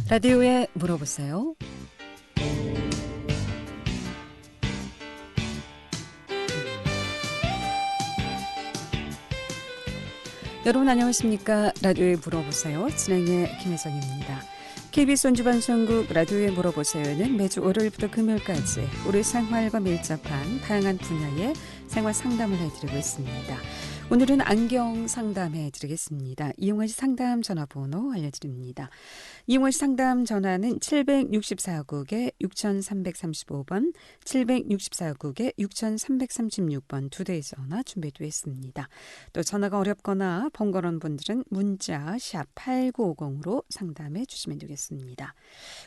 라디오에 물어보세요. 여러분 안녕하십니까? 라디오에 물어보세요. 진행의 김혜선입니다. KBS 원주방송국 라디오에 물어보세요는 매주 월요일부터 금요일까지 우리 생활과 밀접한 다양한 분야의 생활 상담을 해드리고 있습니다. 오늘은 안경 상담해드리겠습니다. 이용하실 상담 전화번호 알려드립니다. 이용하실 상담 전화는 764국에 6335번, 764국에 6336번 두 대의 전화 준비되어 있습니다. 또 전화가 어렵거나 번거로운 분들은 문자 샵 8950으로 상담해 주시면 되겠습니다.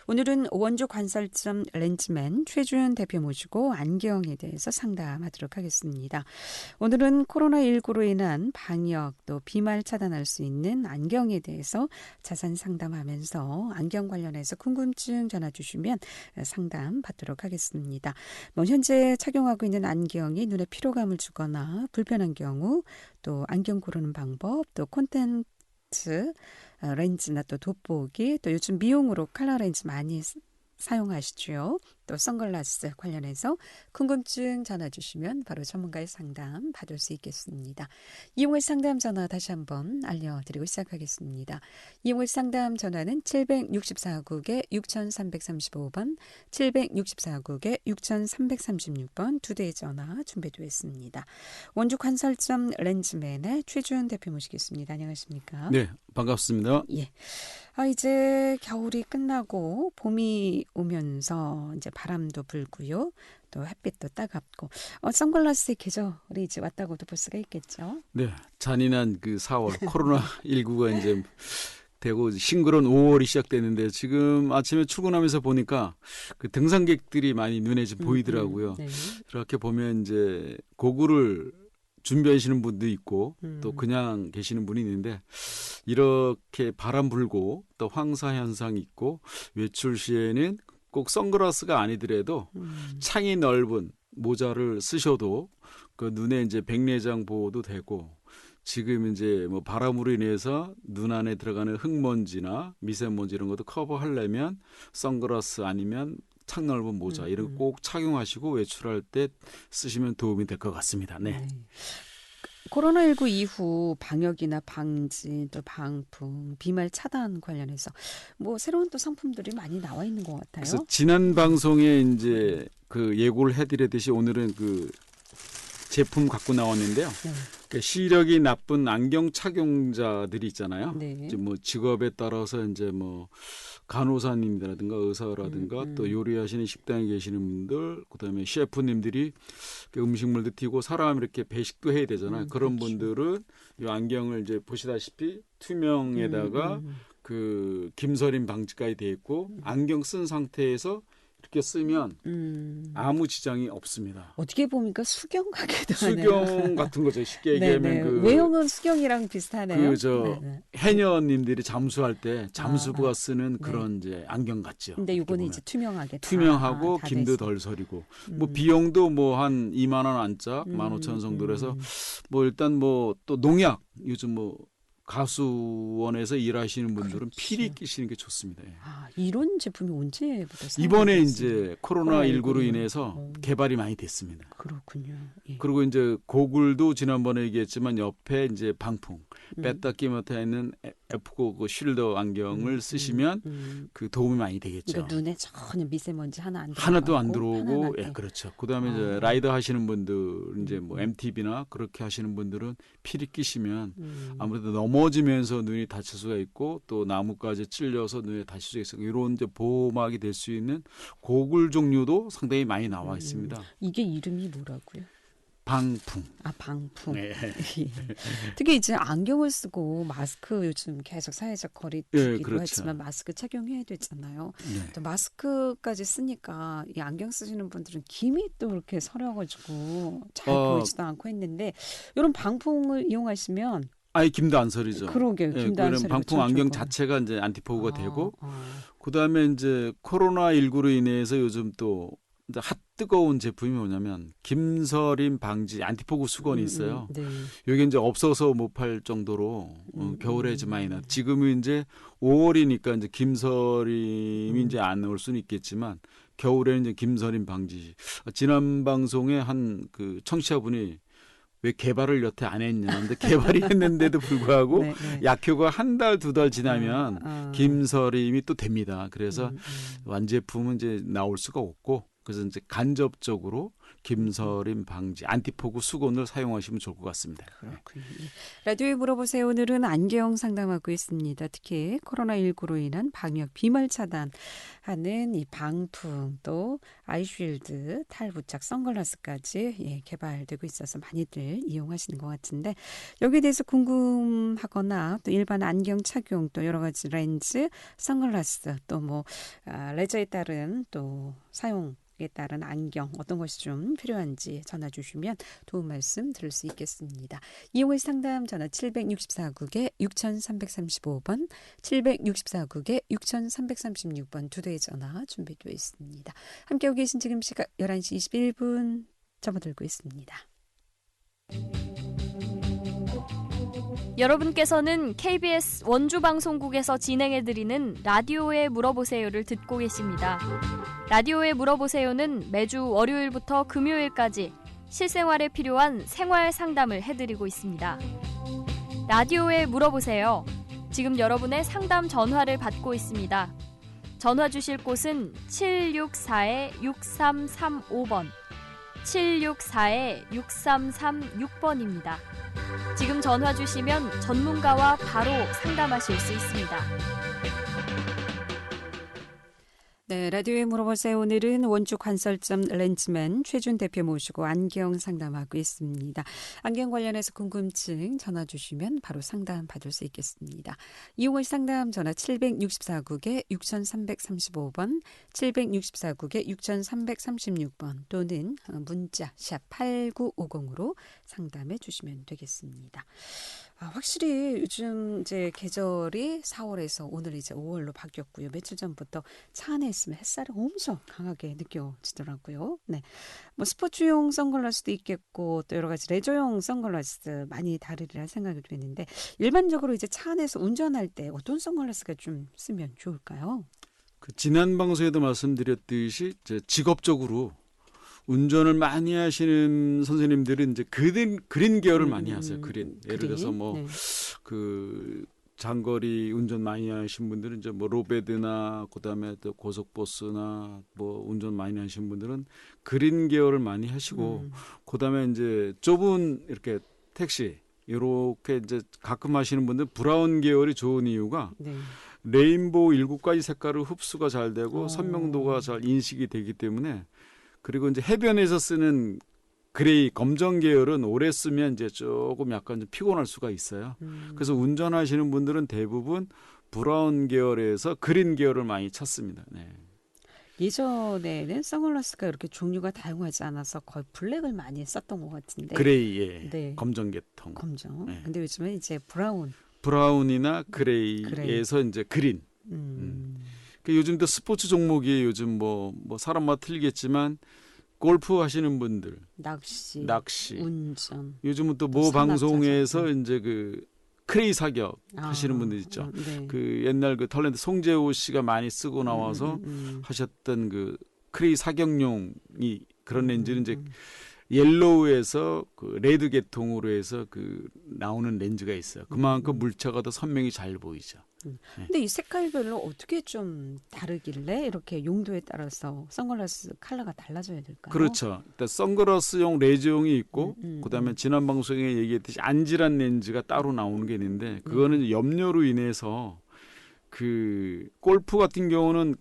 오늘은 원주 관설점 렌즈맨 최주연 대표 모시고 안경에 대해서 상담하도록 하겠습니다. 오늘은 코로나19로 인한 방역 또 비말 차단할 수 있는 안경에 대해서 자세히 상담하면서 안경 관련해서 궁금증 전화 주시면 상담 받도록 하겠습니다. 현재 착용하고 있는 안경이 눈에 피로감을 주거나 불편한 경우 또 안경 고르는 방법 또 콘텐츠 렌즈나 또 돋보기 또 요즘 미용으로 컬러 렌즈 많이 사용하시죠. 또 선글라스 관련해서 궁금증 전화 주시면 바로 전문가의 상담 받을 수 있겠습니다. 이용할 상담 전화 다시 한번 알려드리고 시작하겠습니다. 이용할 상담 전화는 764국에 6335번, 764국에 6336번 두 대의 전화 준비되어 있습니다. 원주 관설점 렌즈맨의 최주연 대표 모시겠습니다. 안녕하십니까? 네, 반갑습니다. 예. 이제 겨울이 끝나고 봄이 오면서 이제 바람도 불고요. 또 햇빛도 따갑고 선글라스의 계절이 이제 왔다고도 볼 수가 있겠죠. 네, 잔인한 그 4월 코로나19가 이제 되고 싱그러운 5월이 시작됐는데 지금 아침에 출근하면서 보니까 그 등산객들이 많이 눈에 좀 보이더라고요. 네. 그렇게 보면 이제 고글을 준비하시는 분도 있고 또 그냥 계시는 분이 있는데 이렇게 바람 불고 또 황사 현상이 있고 외출 시에는 꼭 선글라스가 아니더라도 창이 넓은 모자를 쓰셔도 그 눈에 이제 백내장 보호도 되고 지금 이제 뭐 바람으로 인해서 눈 안에 들어가는 흙먼지나 미세먼지 이런 것도 커버하려면 선글라스 아니면 창 넓은 모자 이런 거 꼭 착용하시고 외출할 때 쓰시면 도움이 될 것 같습니다. 네. 코로나19 이후 방역이나 방지 또 방풍 비말 차단 관련해서 뭐 새로운 또 상품들이 많이 나와 있는 것 같아요. 그래서 지난 방송에 이제 그 예고를 해드렸듯이 오늘은 그 제품 갖고 나왔는데요. 네. 그러니까 시력이 나쁜 안경 착용자들이 있잖아요. 네. 이제 뭐 직업에 따라서 이제 뭐 간호사님이라든가 의사라든가 또 요리하시는 식당에 계시는 분들, 그다음에 셰프님들이 그 음식물도 튀고 사람 이렇게 배식도 해야 되잖아요. 그런 그렇죠. 분들은 이 안경을 이제 보시다시피 투명에다가 그 김서림 방지까지 돼 있고 안경 쓴 상태에서 이렇게 쓰면 아무 지장이 없습니다. 어떻게 보니까 수경 같기도 하네요. 수경 같은 거죠. 쉽게 얘기하면 그 외형은 수경이랑 비슷하네요. 그저 해녀님들이 잠수할 때 잠수부가 쓰는 그런 이제 안경 같죠. 근데 이거는 이제 투명하게 투명하고 다 김도 덜 서리고 뭐 비용도 뭐 한 2만 원 안짝 15,000원 정도로 해서 뭐 일단 뭐 또 농약 요즘 뭐 가수원에서 일하시는 분들은 그렇죠. 필히 끼시는 게 좋습니다. 예. 이런 제품이 언제부터 이번에 이제 코로나19로 인해서 개발이 많이 됐습니다. 그렇군요. 예. 그리고 이제 고글도 지난번에 얘기했지만 옆에 이제 방풍 뺐다 끼면타 있는 F9 그 쉴더 안경을 쓰시면 그 도움이 많이 되겠죠. 그러니까 눈에 전혀 미세먼지 하나 안 들어오고 하나도 안 들어오고 예, 그렇죠. 그다음에 이제 라이더 하시는 분들 이제 뭐 MTB나 그렇게 하시는 분들은 필히 끼시면 아무래도 넘어지면서 눈이 다칠 수가 있고 또 나뭇가지 찔려서 눈에 다칠 수가 있고 이런 이제 보호막이 될 수 있는 고글 종류도 상당히 많이 나와 있습니다. 이게 이름이 뭐라고요? 방풍. 방풍. 네. 특히 이제 안경을 쓰고 마스크 요즘 계속 사회적 거리두기도 그렇죠. 했지만 마스크 착용해야 되잖아요. 네. 또 마스크까지 쓰니까 이 안경 쓰시는 분들은 김이 또 이렇게 서려가지고 잘 보이지도 않고 했는데 이런 방풍을 이용하시면 아예 김도 안 서리죠. 그러게요. 김도 안 서리고 방풍 좀 안경 좋고. 자체가 이제 안티포가 되고 그다음에 이제 코로나19로 인해서 요즘 또 이제 핫 뜨거운 제품이 뭐냐면 김서림 방지 안티포구 수건이 있어요. 네. 여기 이제 없어서 못 팔 정도로 겨울에 좀 많이 나. 지금은 이제 5월이니까 이제 김서림이 이제 안 나올 수는 있겠지만 겨울에는 이제 김서림 방지. 지난 방송에 한 그 청취자분이 왜 개발을 여태 안 했냐. 근데 개발이 했는데도 불구하고 네, 네. 약효가 한 달, 두 달 지나면 김서림이 또 됩니다. 그래서 완제품은 이제 나올 수가 없고 그래서 이제 간접적으로 김서림 방지 안티포구 수건을 사용하시면 좋을 것 같습니다. 그렇군요. 라디오에 물어보세요. 오늘은 안경 상담하고 있습니다. 특히 코로나19로 인한 방역 비말 차단하는 이 방풍 또 아이쉴드, 탈부착, 선글라스까지 개발되고 있어서 많이들 이용하시는 것 같은데 여기에 대해서 궁금하거나 또 일반 안경 착용 또 여러 가지 렌즈, 선글라스 또 뭐 레저에 따른 또 사용 에 따른 안경 어떤 것이 좀 필요한지 전화 주시면 도움 말씀 들을 수 있겠습니다. 이용의 상담 전화 764국에 6335번 764국에 6336번 두 대의 전화 준비되어 있습니다. 함께하고 계신 지금 시각 11시 21분 접어들고 있습니다. 여러분께서는 KBS 원주방송국에서 진행해드리는 라디오에 물어보세요를 듣고 계십니다. 라디오에 물어보세요는 매주 월요일부터 금요일까지 실생활에 필요한 생활 상담을 해드리고 있습니다. 라디오에 물어보세요. 지금 여러분의 상담 전화를 받고 있습니다. 전화 주실 곳은 764-6335번, 764-6336번입니다. 지금 전화 주시면 전문가와 바로 상담하실 수 있습니다. 네, 라디오에 물어보세요. 오늘은 원주 관설점 렌즈맨 최준 대표 모시고 안경 상담하고 있습니다. 안경 관련해서 궁금증 전화 주시면 바로 상담 받을 수 있겠습니다. 이용의 상담 전화 764국에 6335번, 764국에 6336번 또는 문자 샵 8950으로 상담해 주시면 되겠습니다. 확실히 요즘 이제 계절이 4월에서 오늘 이제 5월로 바뀌었고요. 며칠 전부터 차 안에 있으면 햇살이 엄청 강하게 느껴지더라고요. 네, 뭐 스포츠용 선글라스도 있겠고 또 여러 가지 레저용 선글라스 많이 다르리라 생각이 되는데 일반적으로 이제 차 안에서 운전할 때 어떤 선글라스가 좀 쓰면 좋을까요? 지난 방송에도 말씀드렸듯이 이제 직업적으로 운전을 많이 하시는 선생님들은 이제 그린 계열을 많이 하세요. 그린. 예를 들어서 뭐 그 장거리 운전 많이 하신 분들은 이제 뭐 로베드나 그다음에 또 고속버스나 뭐 운전 많이 하신 분들은 그린 계열을 많이 하시고 그다음에 이제 좁은 이렇게 택시 이렇게 이제 가끔 하시는 분들 브라운 계열이 좋은 이유가 레인보우 7가지 색깔을 흡수가 잘 되고 선명도가 잘 인식이 되기 때문에 그리고 이제 해변에서 쓰는 그레이 검정 계열은 오래 쓰면 이제 조금 약간 좀 피곤할 수가 있어요. 그래서 운전하시는 분들은 대부분 브라운 계열에서 그린 계열을 많이 찾습니다. 네. 예전에는 선글라스가 이렇게 종류가 다양하지 않아서 거의 블랙을 많이 썼던 것 같은데. 그레이에 네. 검정 계통. 검정. 네. 근데 요즘은 이제 브라운이나 그레이에서 이제 그린. 요즘도 스포츠 종목이 요즘 뭐 사람마다 틀리겠지만 골프 하시는 분들, 낚시, 운전. 요즘은 또 모 방송에서 이제 그 크레이 사격 하시는 분들 있죠. 네. 그 옛날 그 탤런트 송재호 씨가 많이 쓰고 나와서 하셨던 그 크레이 사격용이 그런 렌즈는 이제 옐로우에서 그 레드 계통으로 해서 그 나오는 렌즈가 있어요. 그만큼 물체가 더 선명히 잘 보이죠. 근데 이 색깔별로 어떻게 좀 다르길래 이렇게 용도에 따라서 선글라스 컬러가 달라져야 될까요? 그렇죠. 일단 선글라스용 레저용이 있고 그다음에 지난 방송에 얘기했듯이 안질한 렌즈가 따로 나오는 게 있는데 그거는 염료로 인해서 그 골프 같은 경우는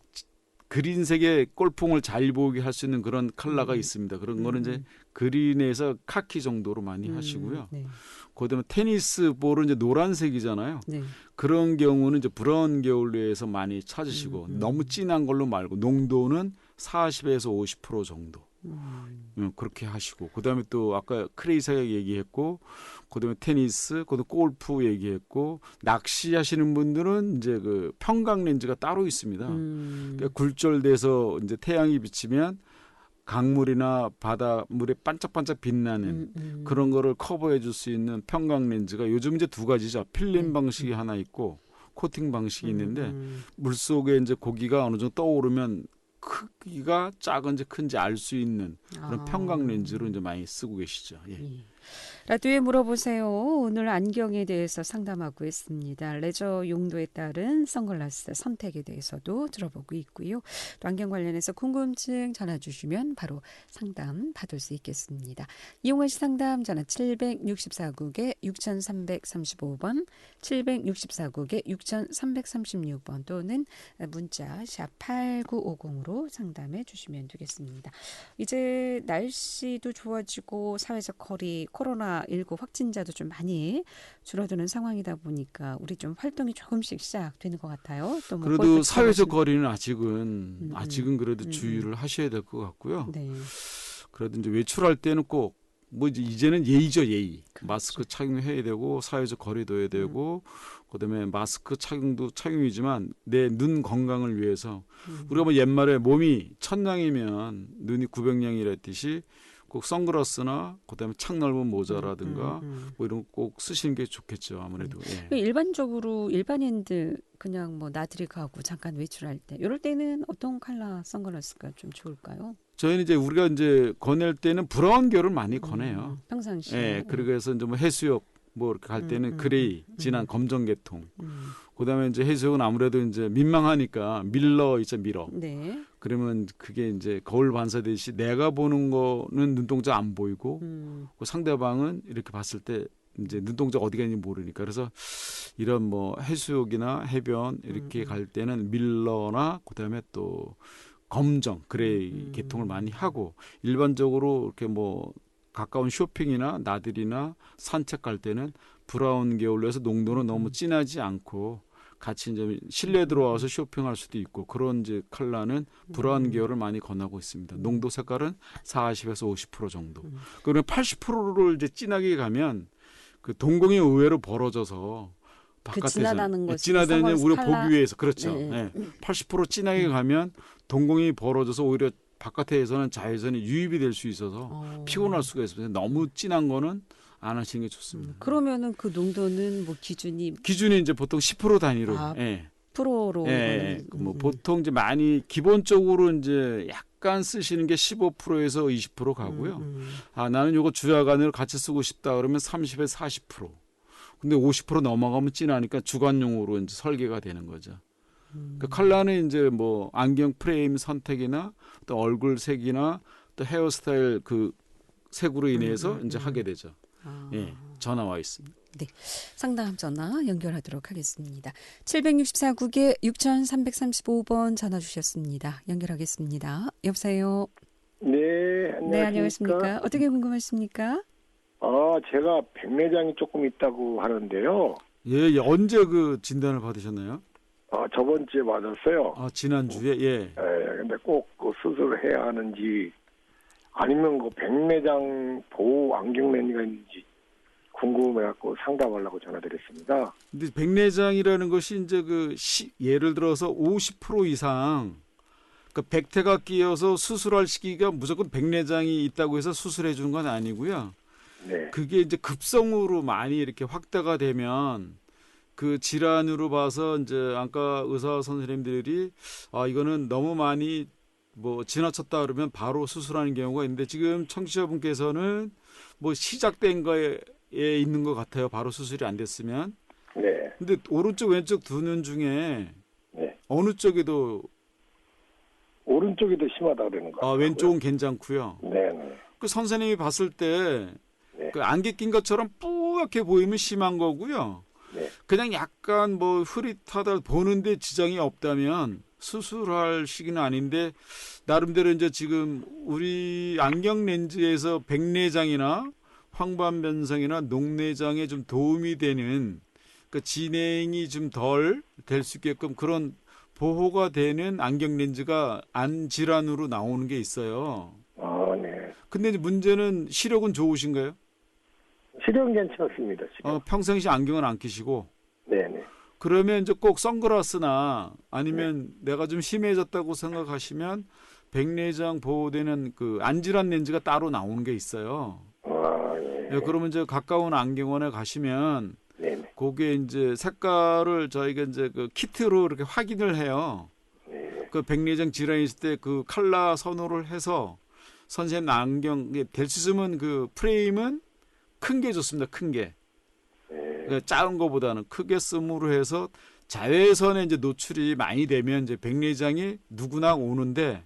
그린색의 골프공을 잘 보이게 할 수 있는 그런 컬러가 있습니다. 그런 거는 이제 그린에서 카키 정도로 많이 하시고요. 네. 그다음에 테니스 볼은 이제 노란색이잖아요. 네. 그런 경우는 이제 브라운 계열에서 많이 찾으시고 너무 진한 걸로 말고 농도는 40에서 50% 정도. 그렇게 하시고 그다음에 또 아까 크레이 사격 얘기했고 그다음에 테니스, 그다음에 골프 얘기했고 낚시하시는 분들은 이제 그 평각 렌즈가 따로 있습니다. 그러니까 굴절돼서 이제 태양이 비치면 강물이나 바닷물에 반짝반짝 빛나는 그런 거를 커버해 줄 수 있는 평강 렌즈가 요즘 이제 두 가지죠. 필름 방식이 하나 있고 코팅 방식이 있는데 물속에 이제 고기가 어느 정도 떠오르면 크기가 작은지 큰지 알 수 있는 그런 평강 렌즈로 이제 많이 쓰고 계시죠. 예. 라디오에 물어보세요. 오늘 안경에 대해서 상담하고 있습니다. 레저 용도에 따른 선글라스 선택에 대해서도 들어보고 있고요. 또 안경 관련해서 궁금증 전화 주시면 바로 상담 받을 수 있겠습니다. 이용하실 상담 전화 764국에 6335번, 764국에 6336번 또는 문자 샵 8950으로 상담해 주시면 되겠습니다. 이제 날씨도 좋아지고 사회적 거리, 코로나19 확진자도 좀 많이 줄어드는 상황이다 보니까 우리 좀 활동이 조금씩 시작되는 것 같아요. 또 뭐 그래도 사회적 거리는 아직은 그래도 주의를 하셔야 될 것 같고요. 네. 그래도 이제 외출할 때는 꼭 뭐 이제는 예의죠, 예의. 그렇죠. 마스크 착용해야 되고 사회적 거리도 해야 되고 그다음에 마스크 착용도 착용이지만 내 눈 건강을 위해서 우리가 뭐 옛말에 몸이 천냥이면 눈이 900냥이랬듯이 꼭 선글라스나 그다음에 창 넓은 모자라든가 뭐 이런 거 꼭 쓰시는 게 좋겠죠, 아무래도. 예. 일반적으로 일반인들 그냥 뭐 나들이 가고 잠깐 외출할 때 이럴 때는 어떤 컬러 선글라스가 좀 좋을까요? 저희는 이제 우리가 이제 권할 때는 브라운 계열을 많이 권해요. 평상시에. 예, 그래서 이제 뭐 해수욕 뭐 이렇게 갈 때는 그레이, 진한 검정 계통. 그다음에 이제 해수욕은 아무래도 이제 민망하니까 밀러 있죠, 미러. 네. 그러면 그게 이제 거울 반사되듯이 내가 보는 거는 눈동자 안 보이고 그 상대방은 이렇게 봤을 때 이제 눈동자 어디가 있는지 모르니까 그래서 이런 뭐 해수욕이나 해변 이렇게 갈 때는 밀러나 그다음에 또 검정 그레이 계통을 많이 하고 일반적으로 이렇게 뭐 가까운 쇼핑이나 나들이나 산책 갈 때는 브라운 계열로 해서 농도는 너무 진하지 않고 같이 이제 실내 들어와서 쇼핑할 수도 있고 그런 이제 컬러는 브라운 계열을 많이 권하고 있습니다. 농도 색깔은 40에서 50% 정도. 그러면 80%를 이제 진하게 가면 그 동공이 의외로 벌어져서 바깥에서 진하다는 것이 진하다는 우리 컬러? 보기 위해서 그렇죠. 네. 네. 80% 진하게 가면 동공이 벌어져서 오히려 바깥에서는 자외선이 유입이 될 수 있어서 피곤할 수가 있습니다. 너무 진한 거는 안 하시는 게 좋습니다. 그러면은 그 농도는 뭐 기준이 이제 보통 10% 단위로. 예. 프로로. 예. 뭐 보통 이제 많이 기본적으로 이제 약간 쓰시는 게 15%에서 20% 가고요. 아, 나는 요거 주야간으로 같이 쓰고 싶다 그러면 30에서 40%. 근데 50% 넘어가면 진하니까 주간용으로 이제 설계가 되는 거죠. 그 컬러는 이제 뭐 안경 프레임 선택이나 또 얼굴 색이나 또 헤어스타일 그 색으로 인해서 이제 하게 되죠. 예, 전화 와 있습니다. 네, 상담 전화 연결하도록 하겠습니다. 764국에 6335번 전화 주셨습니다. 연결하겠습니다. 여보세요. 네, 안녕하십니까. 네, 안녕하십니까. 어떻게 궁금하십니까? 제가 백내장이 조금 있다고 하는데요. 예, 언제 그 진단을 받으셨나요? 저번 주에 맞았어요. 지난주에? 예. 예, 근데 꼭 그 수술을 해야 하는지 아니면 그 백내장 보호 안경 렌즈가 있는지 궁금해갖고 상담하려고 전화드렸습니다. 근데 백내장이라는 것이 이제 예를 들어서 50% 이상 그 백태가 끼어서 수술할 시기가 무조건 백내장이 있다고 해서 수술해 주는 건 아니고요. 네. 그게 이제 급성으로 많이 이렇게 확대가 되면 그 질환으로 봐서 이제 안과 의사 선생님들이 이거는 너무 많이 뭐 지나쳤다 그러면 바로 수술하는 경우가 있는데 지금 청취자분께서는 뭐 시작된 거에 있는 것 같아요. 바로 수술이 안 됐으면. 네. 근데 오른쪽 왼쪽 두 눈 중에 네. 어느 쪽에도 오른쪽이 더 심하다 그러는 거예요. 왼쪽은 괜찮고요. 네. 그 선생님이 봤을 때 네. 그 안개 낀 것처럼 뿌옇게 보이면 심한 거고요. 네. 그냥 약간 뭐 흐릿하다 보는데 지장이 없다면 수술할 시기는 아닌데 나름대로 이제 지금 우리 안경 렌즈에서 백내장이나 황반변성이나 녹내장에 좀 도움이 되는 그 진행이 좀 덜 될 수 있게끔 그런 보호가 되는 안경 렌즈가 안 질환으로 나오는 게 있어요. 네. 근데 이제 문제는 시력은 좋으신가요? 시력은 괜찮습니다. 시력. 평상시 안경은 안 끼시고. 네네. 그러면 이제 꼭 선글라스나 아니면 내가 좀 심해졌다고 생각하시면 백내장 보호되는 그 안질환 렌즈가 따로 나오는 게 있어요. 예. 예, 그러면 이제 가까운 안경원에 가시면 네네. 그게 이제 색깔을 저희가 이제 그 키트로 이렇게 확인을 해요. 네. 그 백내장 질환이 있을 때 그 컬러 선호를 해서 선생님 안경 될 수 있으면 그 프레임은 큰 게 좋습니다. 큰 게. 네. 작은 거보다는 크게 씀으로 해서 자외선에 이제 노출이 많이 되면 이제 백내장이 누구나 오는데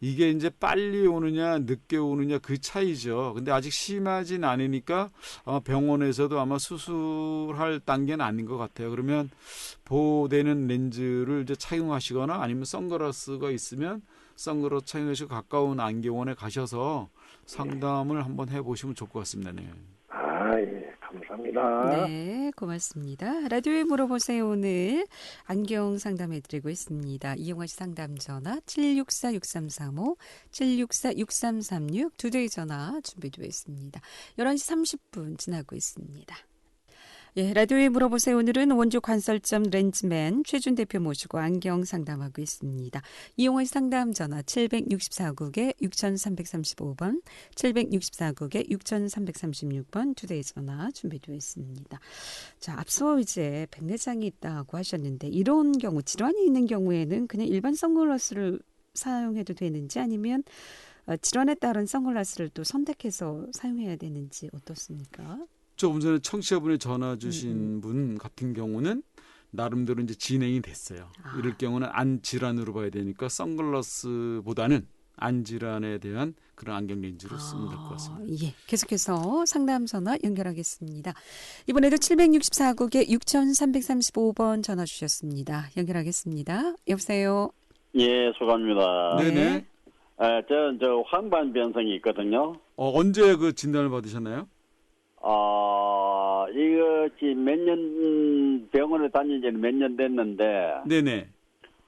이게 이제 빨리 오느냐 늦게 오느냐 그 차이죠. 근데 아직 심하진 않으니까 아마 병원에서도 아마 수술할 단계는 아닌 것 같아요. 그러면 보호되는 렌즈를 이제 착용하시거나 아니면 선글라스가 있으면 선글라스 착용하시고 가까운 안경원에 가셔서 상담을 한번 해보시면 좋을 것 같습니다. 네. 예. 감사합니다. 네, 고맙습니다. 라디오에 물어보세요. 오늘 안경 상담해드리고 있습니다. 이용하시 상담 전화 764-6335, 764-6336 두 대의 전화 준비되어 있습니다. 11시 30분 지나고 있습니다. 예, 라디오에 물어보세요. 오늘은 원주 관설점 렌즈맨 최준 대표 모시고 안경 상담하고 있습니다. 이용하시 상담 전화 764국에 6335번, 764국에 6336번 두 대의 전화 준비되어 있습니다. 자, 앞서 이제 백내장이 있다고 하셨는데 이런 경우 질환이 있는 경우에는 그냥 일반 선글라스를 사용해도 되는지 아니면 질환에 따른 선글라스를 또 선택해서 사용해야 되는지 어떻습니까? 조금 전에 청취자분이 전화 주신 분 같은 경우는 나름대로 이제 진행이 됐어요. 이럴 경우는 안 질환으로 봐야 되니까 선글라스보다는 안 질환에 대한 그런 안경 렌즈로 쓰면 될 것 같습니다. 예, 계속해서 상담 전화 연결하겠습니다. 이번에도 764국에 6335번 전화 주셨습니다. 연결하겠습니다. 여보세요. 예, 수고합니다. 네네. 저 황반 변성이 있거든요. 언제 그 진단을 받으셨나요? 이거 지금 몇 년 병원에 다닌 지는 몇 년 됐는데 네네.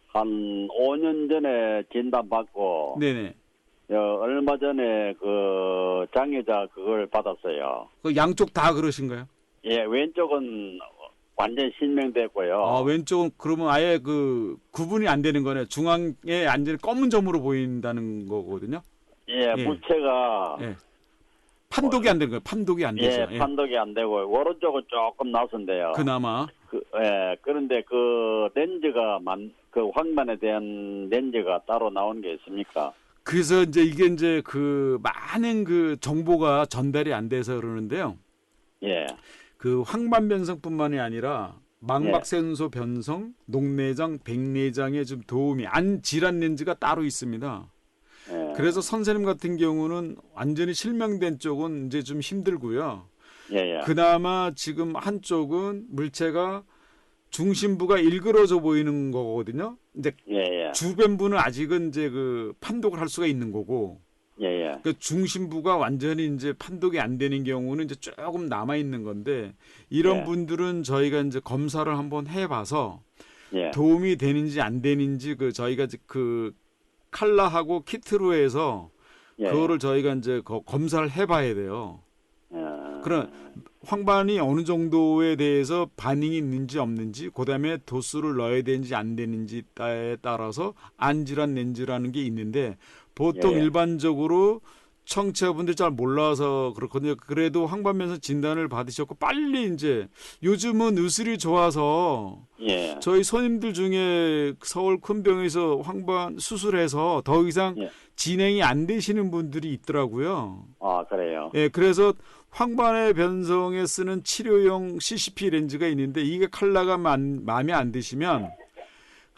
한 5년 전에 진단 받고 네네. 얼마 전에 그 장애자 그걸 받았어요. 그 양쪽 다 그러신가요? 예, 왼쪽은 완전 실명됐고요. 왼쪽은 그러면 아예 그 구분이 안 되는 거네. 중앙에 완전히 검은 점으로 보인다는 거거든요. 예, 예. 부채가 예. 판독이 안 되는 거예요. 판독이 안 되죠. 예, 판독이 안 되고 오른쪽은 조금 나선데요. 그나마. 그런데 그 렌즈가 그 황반에 대한 렌즈가 따로 나오는 게 있습니까? 그래서 이제 이게 이제 그 많은 그 정보가 전달이 안 돼서 그러는데요. 예. 그 황반 변성뿐만이 아니라 망막센소 변성, 녹내장, 백내장에 좀 도움이 안 질환 렌즈가 따로 있습니다. 예. 그래서 선생님 같은 경우는 완전히 실명된 쪽은 이제 좀 힘들고요. 예. 그나마 지금 한쪽은 물체가 중심부가 일그러져 보이는 거거든요. 이제 예. 주변부는 아직은 이제 그 판독을 할 수가 있는 거고. 예. 그 중심부가 완전히 이제 판독이 안 되는 경우는 이제 조금 남아 있는 건데 이런 예. 분들은 저희가 이제 검사를 한번 해봐서 예. 도움이 되는지 안 되는지 그 저희가 그 칼라하고 키트로 해서 예. 그거를 저희가 이제 검사를 해봐야 돼요. 그럼 황반이 어느 정도에 대해서 반응이 있는지 없는지, 그다음에 도수를 넣어야 되는지 안 되는지에 따라서 안질환 렌즈라는 게 있는데 보통 일반적으로 청취자분들이 잘 몰라서 그렇거든요. 그래도 황반변성 진단을 받으셨고 빨리 이제 요즘은 의술이 좋아서 저희 손님들 중에 서울 큰 병에서 황반 수술해서 더 이상 진행이 안 되시는 분들이 있더라고요. 아, 그래요? 예, 그래서 황반의 변성에 쓰는 치료용 CCP 렌즈가 있는데 이게 컬러가 마음에 안 드시면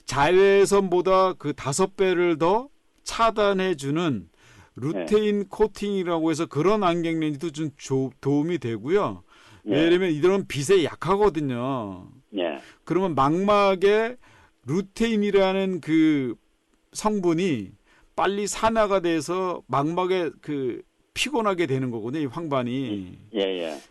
자외선보다 그 5배를 더 차단해주는 루테인 코팅이라고 해서 그런 안경 렌즈도 좀 도움이 되고요. 왜냐면 이런 빛에 약하거든요. 그러면 망막에 루테인이라는 그 성분이 빨리 산화가 돼서 망막에 그 피곤하게 되는 거거든요. 이 황반이.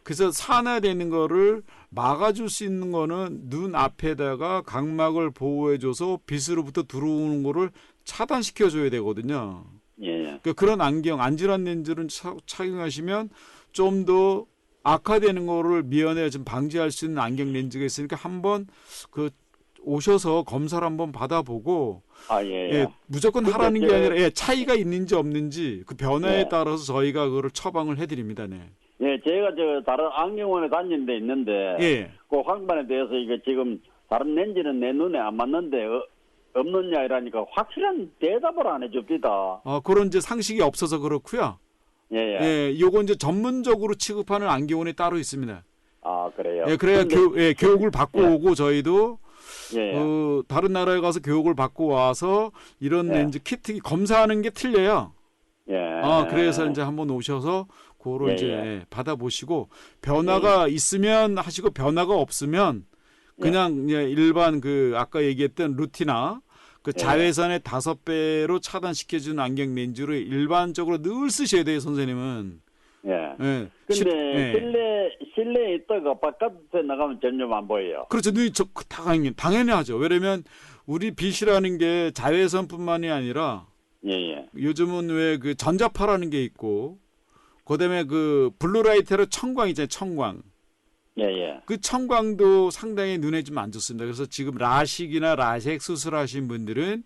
그래서 산화되는 거를 막아줄 수 있는 거는 눈 앞에다가 각막을 보호해줘서 빛으로부터 들어오는 거를 차단시켜줘야 되거든요. 그러니까 그런 안경, 안질환 렌즈를 착용하시면 좀 더 악화되는 거를 미연에 좀 방지할 수 있는 안경 렌즈가 있으니까 한번 그 오셔서 검사를 한번 받아보고 예. 무조건 근데 하라는 게 아니라 차이가 있는지 없는지 그 변화에 예. 따라서 저희가 그거를 처방을 해드립니다. 네. 예, 제가 다른 안경원에 다니는 데 있는데 예. 그 황반에 대해서 이게 지금 다른 렌즈는 내 눈에 안 맞는데 없느냐 이러니까 확실한 대답을 안 해줍니다. 그런 이제 상식이 없어서 그렇고요. 예. 요거 이제 전문적으로 취급하는 안경원이 따로 있습니다. 아, 그래요. 예, 그래야 교육을 받고 오고 저희도 다른 나라에 가서 교육을 받고 와서 이런 렌즈 키트 검사하는 게 틀려요. 그래서 이제 한번 오셔서 그거를 이제 받아보시고 변화가 있으면 하시고 변화가 없으면 그냥 일반 그 아까 얘기했던 루티나 그 자외선의 5배로 차단시켜주는 안경 렌즈를 일반적으로 늘 쓰셔야 돼요, 선생님은. 근데 실내에 있다가 바깥에 나가면 전혀 안 보여요. 그렇죠. 눈이 당연히 하죠. 왜냐면 우리 빛이라는 게 자외선뿐만이 아니라 요즘은 왜 그 전자파라는 게 있고 그다음에 그 블루라이트로 청광 있잖아요. 청광. 그 청광도 상당히 눈에 좀 안 좋습니다. 그래서 지금 라식이나 라섹 수술하신 분들은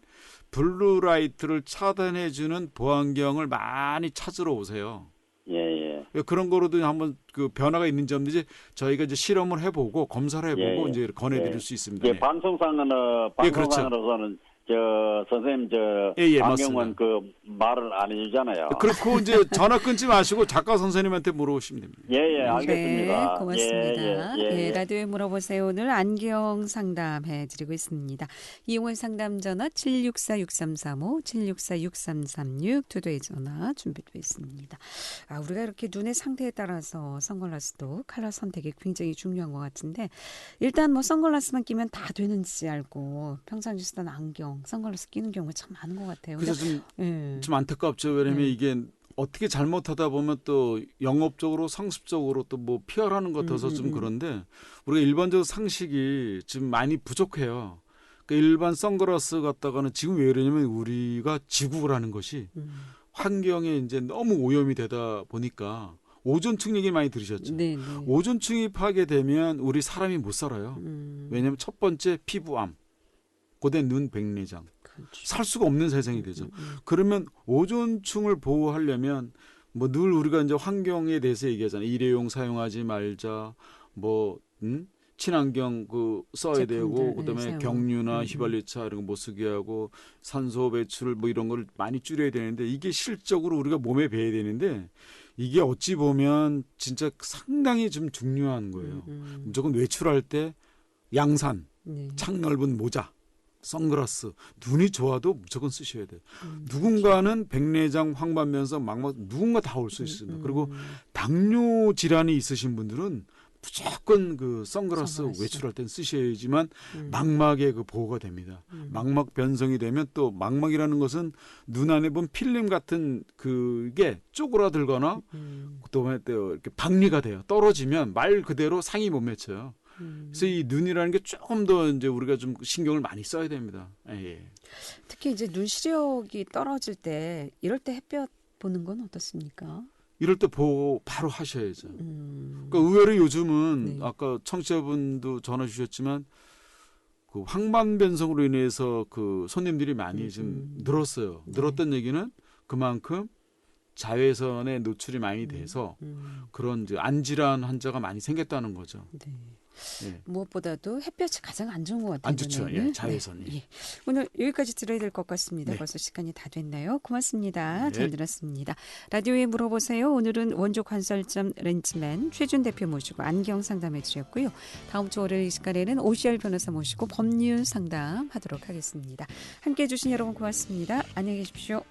블루라이트를 차단해주는 보안경을 많이 찾으러 오세요. 그런 거로도 한번 그 변화가 있는지 없는지 저희가 이제 실험을 해보고 검사를 해보고 이제 권해드릴 수 있습니다. 방송상으로서는 선생님 안경원 그 말을 안 해주잖아요. 그렇고 이제 전화 끊지 마시고 작가 선생님한테 물어보시면 됩니다. 알겠습니다. 네, 고맙습니다. 라디오에 물어보세요. 오늘 안경 상담해드리고 있습니다. 이용원 상담 전화 764-6335, 764-6336 2도의 전화 준비되어 있습니다. 우리가 이렇게 눈의 상태에 따라서 선글라스도 컬러 선택이 굉장히 중요한 것 같은데 일단 뭐 선글라스만 끼면 다 되는지 알고 평상시 쓰던 안경 선글라스 끼는 경우가 참 많은 것 같아요. 그래서 좀 안타깝죠. 왜냐하면 이게 어떻게 잘못하다 보면 또 영업적으로 상습적으로 또 뭐 피하라는 것 같아서 좀 그런데 우리가 일반적으로 상식이 지금 많이 부족해요. 그러니까 일반 선글라스 갖다가는 지금 왜 그러냐면 우리가 지구를 하는 것이 환경에 이제 너무 오염이 되다 보니까 오존층 얘기 많이 들으셨죠. 오존층이 파괴되면 우리 사람이 못 살아요. 왜냐하면 첫 번째 피부암. 고된 눈 백내장 살 수가 없는 세상이 되죠. 그러면 오존층을 보호하려면 뭐 늘 우리가 이제 환경에 대해서 얘기하잖아요. 일회용 사용하지 말자, 뭐 친환경 그 써야 되고 그다음에 경유나 휘발유차 이런 거 못 쓰게 하고 산소 배출 뭐 이런 걸 많이 줄여야 되는데 이게 실적으로 우리가 몸에 배야 되는데 이게 어찌 보면 진짜 상당히 좀 중요한 거예요. 무조건 외출할 때 양산, 창 넓은 모자. 선글라스, 눈이 좋아도 무조건 쓰셔야 돼요. 누군가는 백내장, 황반변성, 망막 누군가 다 올 수 있습니다. 그리고 당뇨 질환이 있으신 분들은 무조건 그 선글라스 외출할 땐 쓰셔야지만 망막에 그 보호가 됩니다. 망막 변성이 되면 또 망막이라는 것은 눈 안에 보면 필름 같은 그게 쪼그라들거나 또 이렇게 박리가 돼요. 떨어지면 말 그대로 상이 못 맺혀요. 그래서 이 눈이라는 게 조금 더 이제 우리가 좀 신경을 많이 써야 됩니다. 특히 이제 눈 시력이 떨어질 때 이럴 때 햇볕 보는 건 어떻습니까? 이럴 때 보고 바로 하셔야죠. 그러니까 의외로 요즘은 아까 청취자분도 전화 주셨지만 그 황반 변성으로 인해서 그 손님들이 많이 좀 늘었어요. 늘었던 얘기는 그만큼 자외선에 노출이 많이 돼서 그런 이제 안질환 환자가 많이 생겼다는 거죠. 무엇보다도 햇볕이 가장 안 좋은 것 같아요. 안 좋죠. 자외선이. 오늘 여기까지 들어야 될 것 같습니다. 벌써 시간이 다 됐나요? 고맙습니다. 잘 들었습니다. 라디오에 물어보세요. 오늘은 원조 관설점 렌즈맨 최준 대표 모시고 안경 상담해 주셨고요. 다음 주 월요일 이 시간에는 오시열 변호사 모시고 법률 상담하도록 하겠습니다. 함께해 주신 여러분 고맙습니다. 안녕히 계십시오.